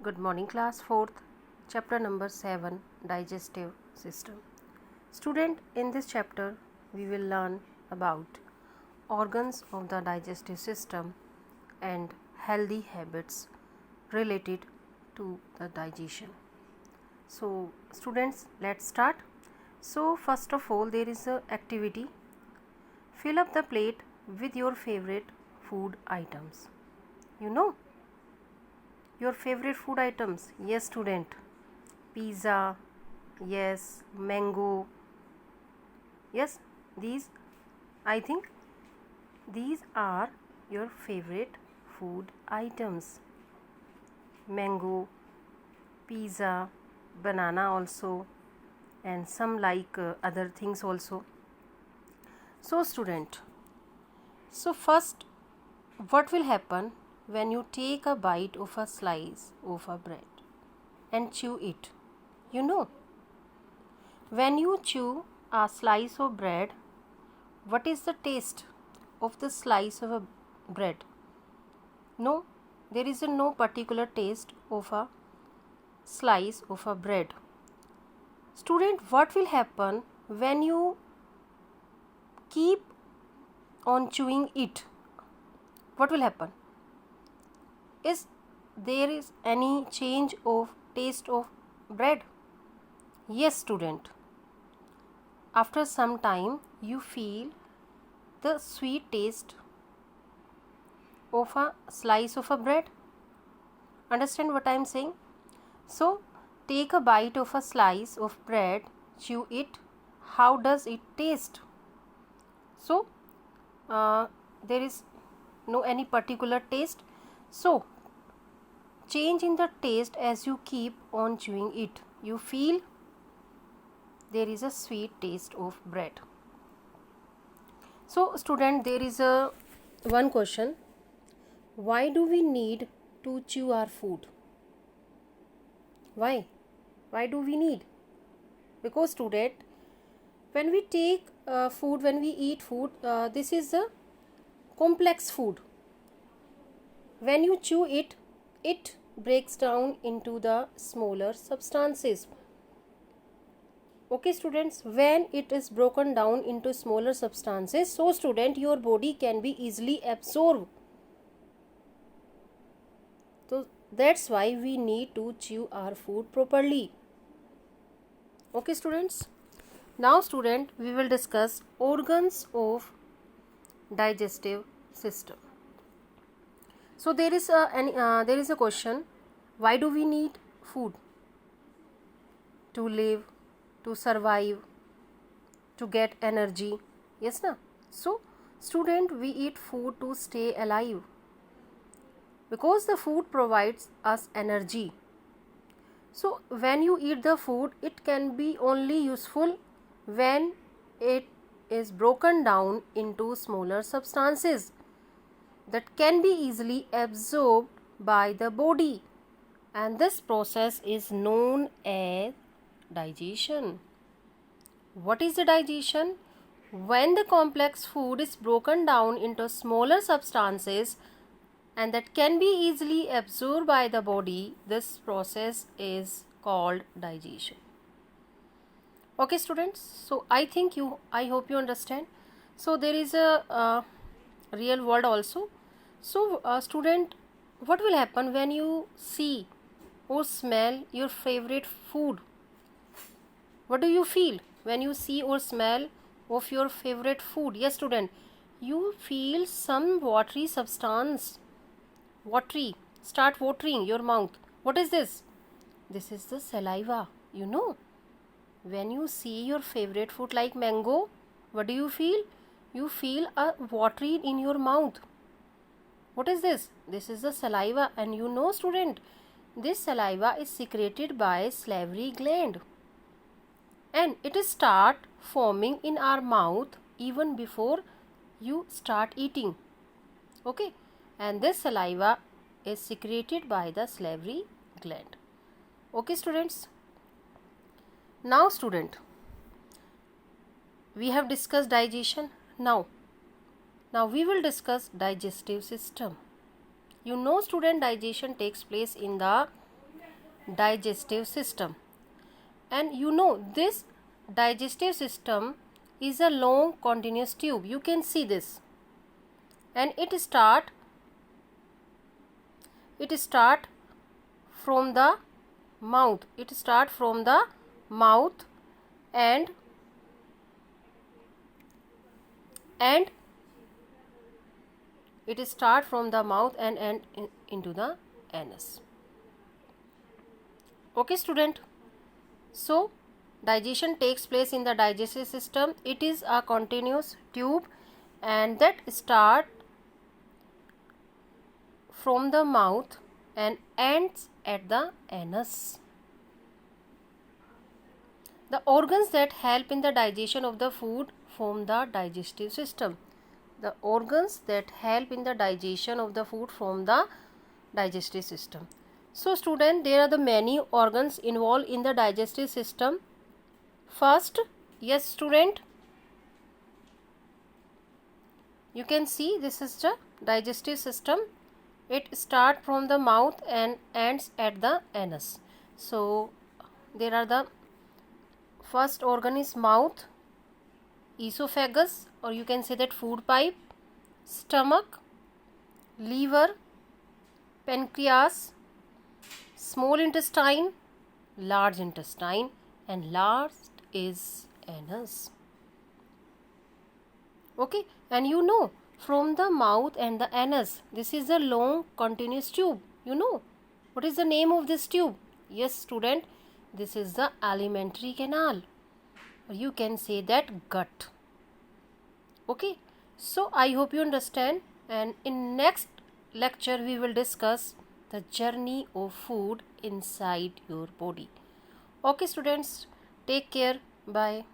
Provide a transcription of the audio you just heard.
Good morning, class 4th, chapter number 7, digestive system. Student, in this chapter, we will learn about organs of the digestive system and healthy habits related to the digestion. So, students, let's start. So, first of all, there is a activity. Fill up the plate with your favorite food items. You know your favorite food items? Yes, student. Pizza, yes. Mango, yes. These, I think, these are your favorite food items. Mango, pizza, banana also, and some like other things also. So, student, so first, what will happen when you take a bite of a slice of a bread and chew it? You know, when you chew a slice of bread, what is the taste of the slice of a bread? No, there is no particular taste of a slice of a bread. Student, what will happen when you keep on chewing it? What will happen? Is there is any change of taste of bread? Yes, student. After some time, you feel the sweet taste of a slice of a bread. Understand what I am saying? So, take a bite of a slice of bread, chew it. How does it taste? So, there is no any particular taste. So, change in the taste as you keep on chewing it. You feel there is a sweet taste of bread. So, student, there is a one question. Why do we need to chew our food? Why? Why do we need? Because, student, when we take food, when we eat food, this is a complex food. When you chew it, it breaks down into the smaller substances. Okay, students, when it is broken down into smaller substances, so student, your body can be easily absorbed. So that's why we need to chew our food properly. Okay, students. Now, student, we will discuss organs of digestive system. So there is a question. Why do we need food? To live, to survive, to get energy. Yes, na? So, student, we eat food to stay alive because the food provides us energy. So, when you eat the food, it can be only useful when it is broken down into smaller substances that can be easily absorbed by the body, and this process is known as digestion. What is the digestion? When the complex food is broken down into smaller substances and that can be easily absorbed by the body, this process is called digestion. Okay, students, so I hope you understand. So there is a real world also. So student, what will happen when you see or smell your favorite food? What do you feel when you see or smell of your favorite food? Yes, student, you feel some watery substance. Watery. Start watering your mouth. What is this? This is the saliva. You know, when you see your favorite food like mango, what do you feel? You feel a watery in your mouth. What is this? This is the saliva, and you know, student, this saliva is secreted by salivary gland, and it is start forming in our mouth even before you start eating. Okay, and this saliva is secreted by the salivary gland. Okay, students. Now, student, we have discussed digestion. Now we will discuss digestive system. You know, student, digestion takes place in the digestive system. And you know, this digestive system is a long continuous tube. You can see this, and it start from the mouth. It start from the mouth and it start from the mouth and into the anus. Okay, student. So digestion takes place in the digestive system. It is a continuous tube and that start from the mouth and ends at the anus. The organs that help in the digestion of the food form the digestive system. The organs that help in the digestion of the food form the digestive system. So student, there are the many organs involved in the digestive system. First, yes student, you can see this is the digestive system. It starts from the mouth and ends at the anus. So there are the first organ is mouth, esophagus, or you can say that food pipe, stomach, liver, pancreas, small intestine, large intestine, and last is anus. Okay, and you know, from the mouth and the anus, this is a long continuous tube. You know, what is the name of this tube? Yes student, this is the alimentary canal, or you can say that gut. Okay, so I hope you understand, and in next lecture we will discuss the journey of food inside your body. Okay students, take care, bye.